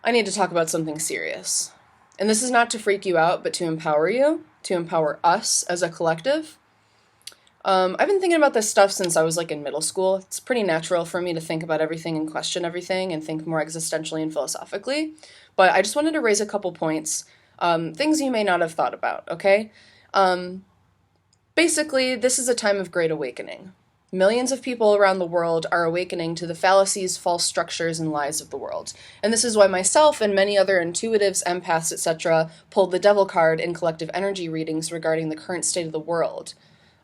I need to talk about something serious. And this is not to freak you out, but to empower you, to empower us as a collective. I've been thinking about this stuff since I was like in middle school. It's pretty natural for me to think about everything and question everything and think more existentially and philosophically. But I just wanted to raise a couple points, things you may not have thought about, okay? Basically, this is a time of great awakening. Millions of people around the world are awakening to the fallacies, false structures, and lies of the world. And this is why myself and many other intuitives, empaths, etc. pulled the devil card in collective energy readings regarding the current state of the world.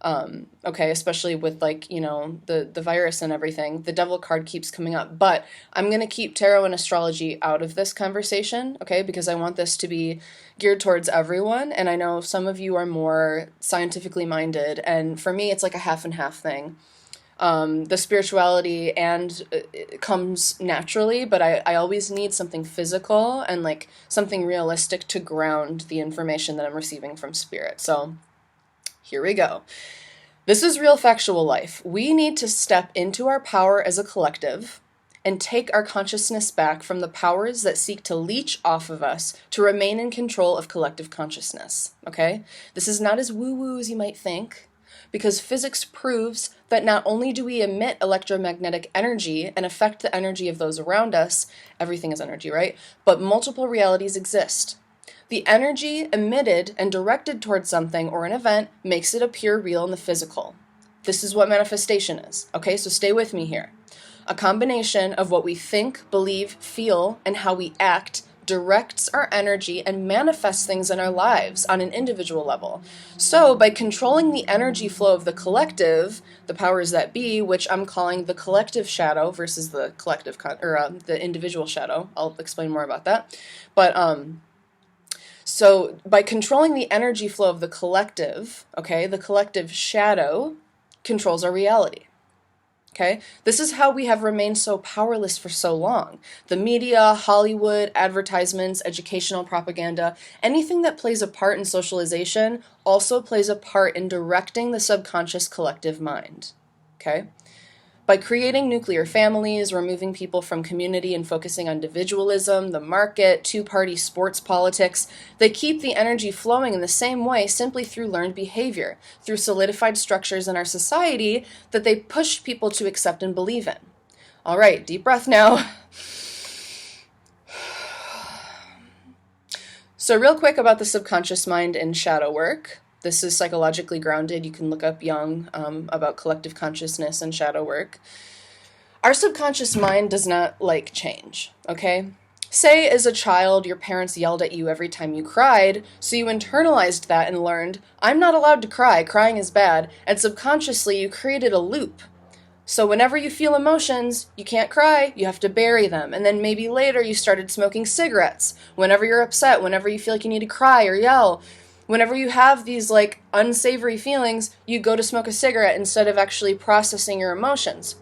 Okay, especially with like, the virus and everything, the devil card keeps coming up. But I'm going to keep tarot and astrology out of this conversation, okay, because I want this to be geared towards everyone. And I know some of you are more scientifically minded. And for me, it's like a half and half thing. The spirituality and it comes naturally, but I always need something physical and like something realistic to ground the information that I'm receiving from spirit. So here we go. This is real factual life. We need to step into our power as a collective and take our consciousness back from the powers that seek to leech off of us to remain in control of collective consciousness, okay? This is not as woo-woo as you might think, because physics proves that not only do we emit electromagnetic energy and affect the energy of those around us, everything is energy, right? But multiple realities exist. The energy emitted and directed towards something or an event makes it appear real in the physical. This is what manifestation is, okay? So stay with me here. A combination of what we think, believe, feel, and how we act directs our energy and manifests things in our lives on an individual level. So by controlling the energy flow of the collective, the powers that be, which I'm calling the collective shadow versus the collective the individual shadow. I'll explain more about that. But so by controlling the energy flow of the collective, okay, the collective shadow controls our reality. Okay, this is how we have remained so powerless for so long. The media, Hollywood, advertisements, educational propaganda, anything that plays a part in socialization also plays a part in directing the subconscious collective mind. Okay? By creating nuclear families, removing people from community and focusing on individualism, the market, two-party sports politics, they keep the energy flowing in the same way simply through learned behavior, through solidified structures in our society that they push people to accept and believe in. All right, deep breath now. So real quick about the subconscious mind and shadow work. This is psychologically grounded. You can look up Jung about collective consciousness and shadow work. Our subconscious mind does not like change, okay? Say as a child, your parents yelled at you every time you cried, so you internalized that and learned, I'm not allowed to cry, crying is bad, and subconsciously you created a loop. So whenever you feel emotions, you can't cry, you have to bury them. And then maybe later you started smoking cigarettes. Whenever you're upset, whenever you feel like you need to cry or yell, whenever you have these like unsavory feelings, you go to smoke a cigarette instead of actually processing your emotions.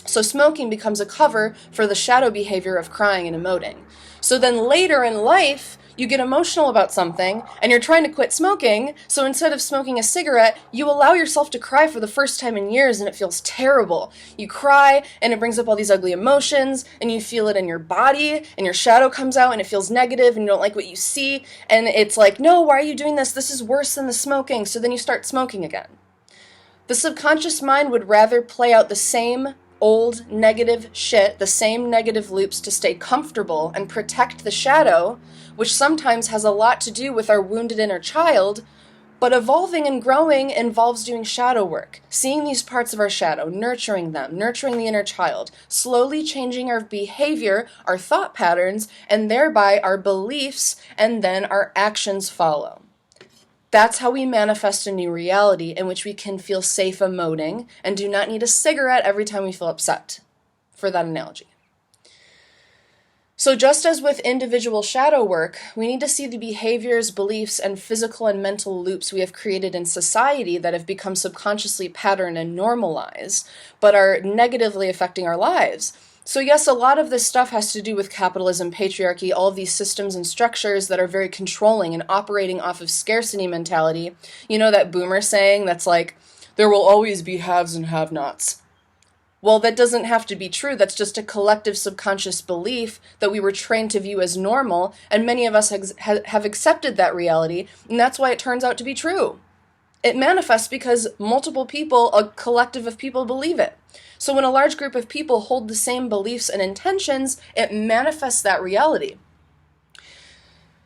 So smoking becomes a cover for the shadow behavior of crying and emoting. So then later in life, you get emotional about something and you're trying to quit smoking. So instead of smoking a cigarette, you allow yourself to cry for the first time in years and it feels terrible. You cry and it brings up all these ugly emotions and you feel it in your body and your shadow comes out and it feels negative and you don't like what you see. And it's like, no, why are you doing this? This is worse than the smoking. So then you start smoking again. The subconscious mind would rather play out the same old negative shit, the same negative loops to stay comfortable and protect the shadow, which sometimes has a lot to do with our wounded inner child, but evolving and growing involves doing shadow work, seeing these parts of our shadow, nurturing them, nurturing the inner child, slowly changing our behavior, our thought patterns, and thereby our beliefs, and then our actions follow. That's how we manifest a new reality in which we can feel safe emoting and do not need a cigarette every time we feel upset, for that analogy. So just as with individual shadow work, we need to see the behaviors, beliefs, and physical and mental loops we have created in society that have become subconsciously patterned and normalized, but are negatively affecting our lives. So yes, a lot of this stuff has to do with capitalism, patriarchy, all of these systems and structures that are very controlling and operating off of scarcity mentality. You know that boomer saying that's like, there will always be haves and have-nots. Well, that doesn't have to be true. That's just a collective subconscious belief that we were trained to view as normal, and many of us have accepted that reality, and that's why it turns out to be true. It manifests because multiple people, a collective of people, believe it. So when a large group of people hold the same beliefs and intentions, it manifests that reality.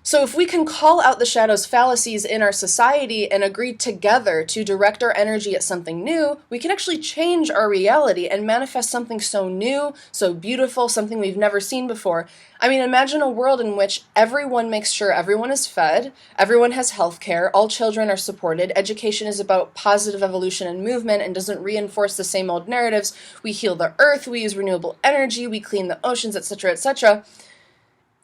So if we can call out the shadow's fallacies in our society and agree together to direct our energy at something new, we can actually change our reality and manifest something so new, so beautiful, something we've never seen before. I mean, imagine a world in which everyone makes sure everyone is fed, everyone has health care, all children are supported, education is about positive evolution and movement and doesn't reinforce the same old narratives. We heal the earth, we use renewable energy, we clean the oceans, etc., etc.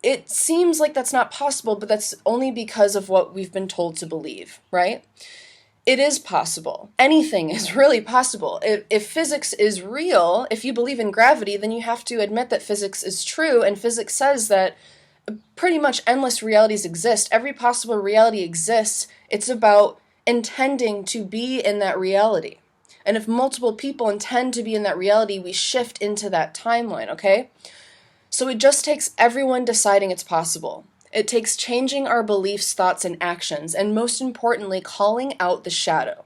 It seems like that's not possible, but that's only because of what we've been told to believe, right? It is possible. Anything is really possible. If physics is real, if you believe in gravity, then you have to admit that physics is true, and physics says that pretty much endless realities exist. Every possible reality exists. It's about intending to be in that reality. And if multiple people intend to be in that reality, we shift into that timeline, okay? So it just takes everyone deciding it's possible. It takes changing our beliefs, thoughts, and actions, and most importantly, calling out the shadow.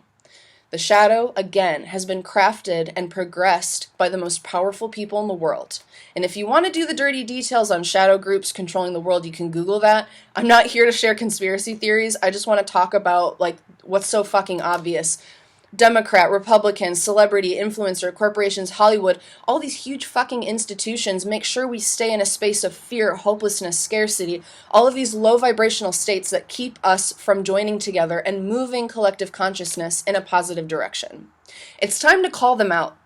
The shadow, again, has been crafted and progressed by the most powerful people in the world. And if you want to do the dirty details on shadow groups controlling the world, you can Google that. I'm not here to share conspiracy theories. I just want to talk about, what's so fucking obvious. Democrat, Republican, celebrity, influencer, corporations, Hollywood, all these huge fucking institutions make sure we stay in a space of fear, hopelessness, scarcity, all of these low vibrational states that keep us from joining together and moving collective consciousness in a positive direction. It's time to call them out.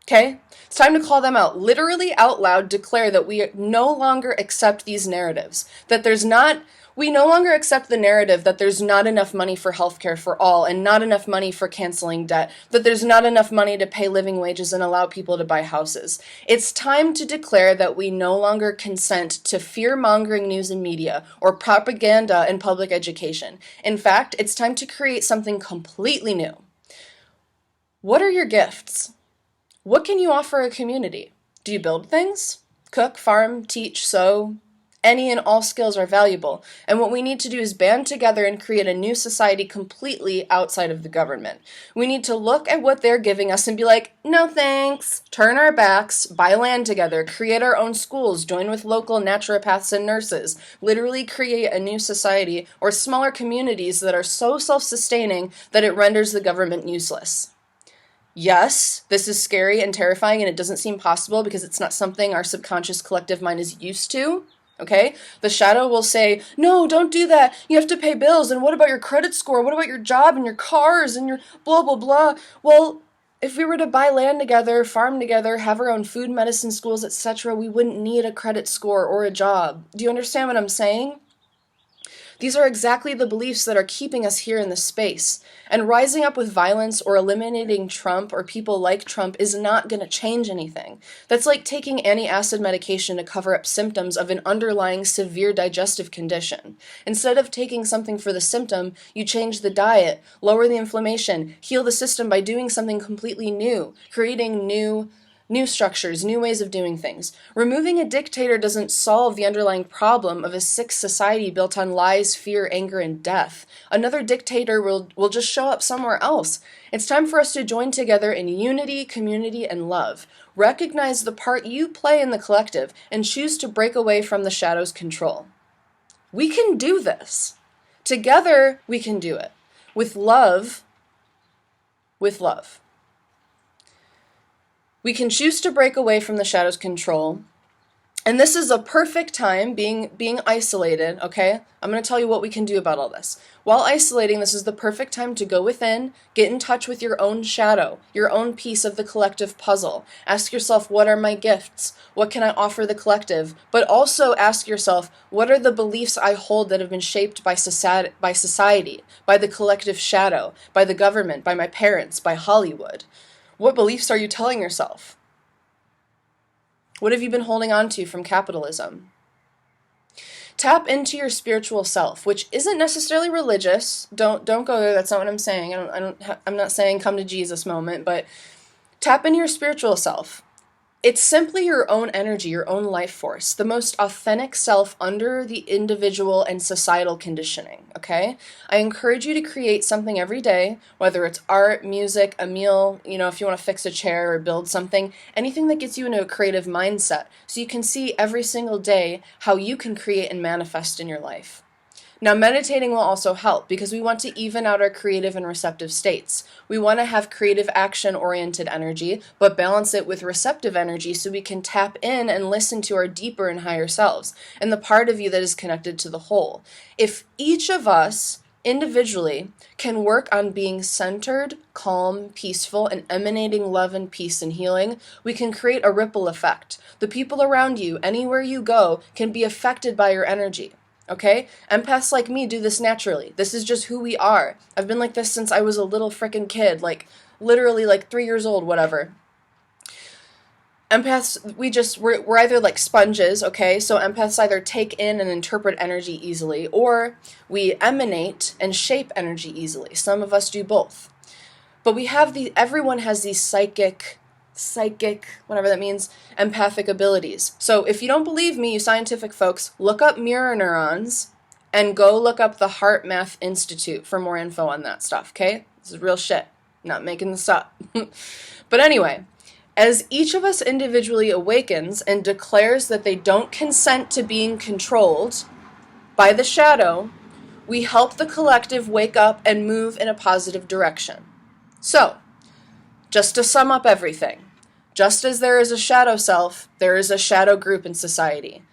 Okay? It's time to call them out. Literally out loud declare that we no longer accept these narratives, that we no longer accept the narrative that there's not enough money for healthcare for all and not enough money for canceling debt, that there's not enough money to pay living wages and allow people to buy houses. It's time to declare that we no longer consent to fear-mongering news and media or propaganda in public education. In fact, it's time to create something completely new. What are your gifts? What can you offer a community? Do you build things? Cook, farm, teach, sew? Any and all skills are valuable, and what we need to do is band together and create a new society completely outside of the government. We need to look at what they're giving us and be like, no thanks, turn our backs, buy land together, create our own schools, join with local naturopaths and nurses, literally create a new society or smaller communities that are so self-sustaining that it renders the government useless. Yes, this is scary and terrifying, and it doesn't seem possible because it's not something our subconscious collective mind is used to. Okay? The shadow will say, no, don't do that. You have to pay bills. And what about your credit score? What about your job and your cars and your blah, blah, blah? Well, if we were to buy land together, farm together, have our own food, medicine, schools, etc., we wouldn't need a credit score or a job. Do you understand what I'm saying? These are exactly the beliefs that are keeping us here in this space. And rising up with violence or eliminating Trump or people like Trump is not going to change anything. That's like taking antacid medication to cover up symptoms of an underlying severe digestive condition. Instead of taking something for the symptom, you change the diet, lower the inflammation, heal the system by doing something completely new, creating new structures, new ways of doing things. Removing a dictator doesn't solve the underlying problem of a sick society built on lies, fear, anger, and death. Another dictator will just show up somewhere else. It's time for us to join together in unity, community, and love. Recognize the part you play in the collective and choose to break away from the shadow's control. We can do this. Together, we can do it. With love. We can choose to break away from the shadow's control. And this is a perfect time, being isolated, okay? I'm going to tell you what we can do about all this. While isolating, this is the perfect time to go within, get in touch with your own shadow, your own piece of the collective puzzle. Ask yourself, what are my gifts? What can I offer the collective? But also ask yourself, what are the beliefs I hold that have been shaped by society, by the collective shadow, by the government, by my parents, by Hollywood? What beliefs are you telling yourself? What have you been holding on to from capitalism? Tap into your spiritual self, which isn't necessarily religious. Don't go there. That's not what I'm saying. I'm not saying come to Jesus moment, but Tap into your spiritual self. It's simply your own energy, your own life force, the most authentic self under the individual and societal conditioning, okay? I encourage you to create something every day, whether it's art, music, a meal, if you want to fix a chair or build something, anything that gets you into a creative mindset, so you can see every single day how you can create and manifest in your life. Now, meditating will also help because we want to even out our creative and receptive states. We want to have creative action-oriented energy, but balance it with receptive energy so we can tap in and listen to our deeper and higher selves and the part of you that is connected to the whole. If each of us individually can work on being centered, calm, peaceful, and emanating love and peace and healing, we can create a ripple effect. The people around you, anywhere you go, can be affected by your energy. Okay? Empaths like me do this naturally. This is just who we are. I've been like this since I was a little frickin' kid, literally 3 years old, whatever. Empaths, we're either like sponges, okay? So empaths either take in and interpret energy easily, or we emanate and shape energy easily. Some of us do both. But everyone has these psychic, whatever that means, empathic abilities. So if you don't believe me, you scientific folks, look up mirror neurons and go look up the Heart Math Institute for more info on that stuff, okay? This is real shit. Not making this up. But anyway, as each of us individually awakens and declares that they don't consent to being controlled by the shadow, we help the collective wake up and move in a positive direction. So, just to sum up everything, just as there is a shadow self, there is a shadow group in society.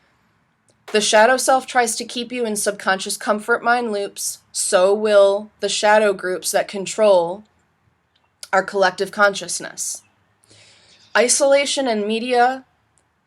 The shadow self tries to keep you in subconscious comfort mind loops, so will the shadow groups that control our collective consciousness. Isolation and media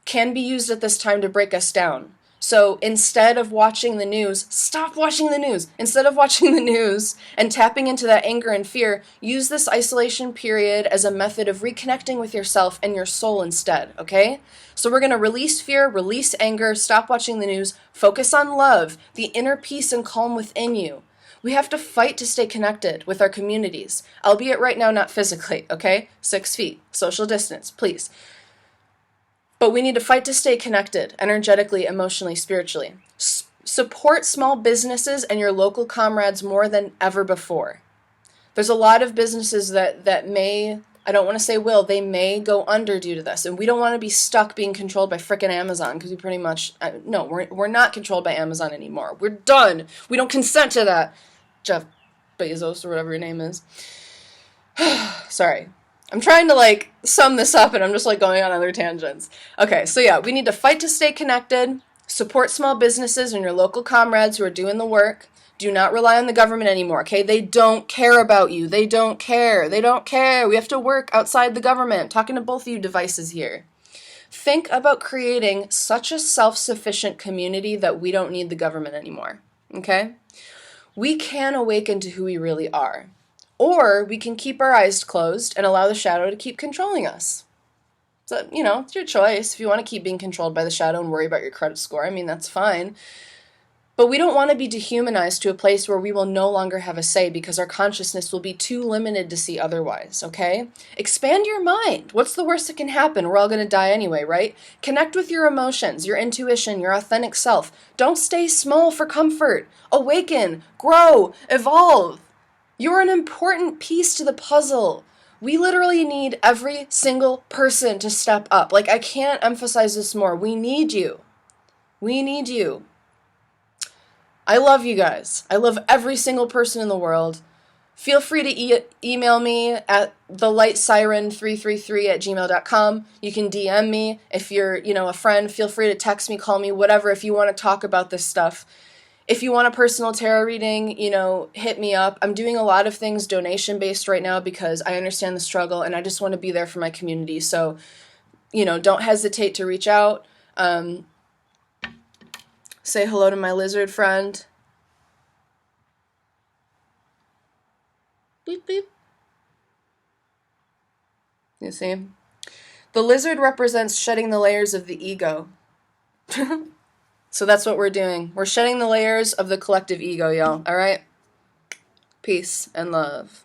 can be used at this time to break us down. So instead of watching the news, stop watching the news. Instead of watching the news and tapping into that anger and fear, use this isolation period as a method of reconnecting with yourself and your soul instead, okay? So we're going to release fear, release anger, stop watching the news, focus on love, the inner peace and calm within you. We have to fight to stay connected with our communities, albeit right now not physically, okay? 6 feet, social distance, please. But we need to fight to stay connected, energetically, emotionally, spiritually. Support small businesses and your local comrades more than ever before. There's a lot of businesses that may, I don't want to say will, they may go under due to this. And we don't want to be stuck being controlled by frickin' Amazon because we pretty much, no, we're not controlled by Amazon anymore. We're done. We don't consent to that. Jeff Bezos or whatever your name is. Sorry. I'm trying to sum this up and I'm just going on other tangents. Okay, so yeah, we need to fight to stay connected, support small businesses and your local comrades who are doing the work. Do not rely on the government anymore, okay? They don't care about you. They don't care. They don't care. We have to work outside the government. I'm talking to both of you devices here. Think about creating such a self-sufficient community that we don't need the government anymore, okay? We can awaken to who we really are. Or we can keep our eyes closed and allow the shadow to keep controlling us. So, it's your choice. If you want to keep being controlled by the shadow and worry about your credit score, that's fine. But we don't want to be dehumanized to a place where we will no longer have a say because our consciousness will be too limited to see otherwise, okay? Expand your mind. What's the worst that can happen? We're all going to die anyway, right? Connect with your emotions, your intuition, your authentic self. Don't stay small for comfort. Awaken, grow, evolve. You're an important piece to the puzzle. We literally need every single person to step up. I can't emphasize this more. We need you. We need you. I love you guys. I love every single person in the world. Feel free to email me at thelightsirens333@gmail.com. You can DM me. If you're, a friend, feel free to text me, call me, whatever, if you want to talk about this stuff. If you want a personal tarot reading, hit me up. I'm doing a lot of things donation-based right now because I understand the struggle and I just want to be there for my community. So, don't hesitate to reach out. Say hello to my lizard friend. Beep, beep. You see? The lizard represents shedding the layers of the ego. So that's what we're doing. We're shedding the layers of the collective ego, y'all. All right? Peace and love.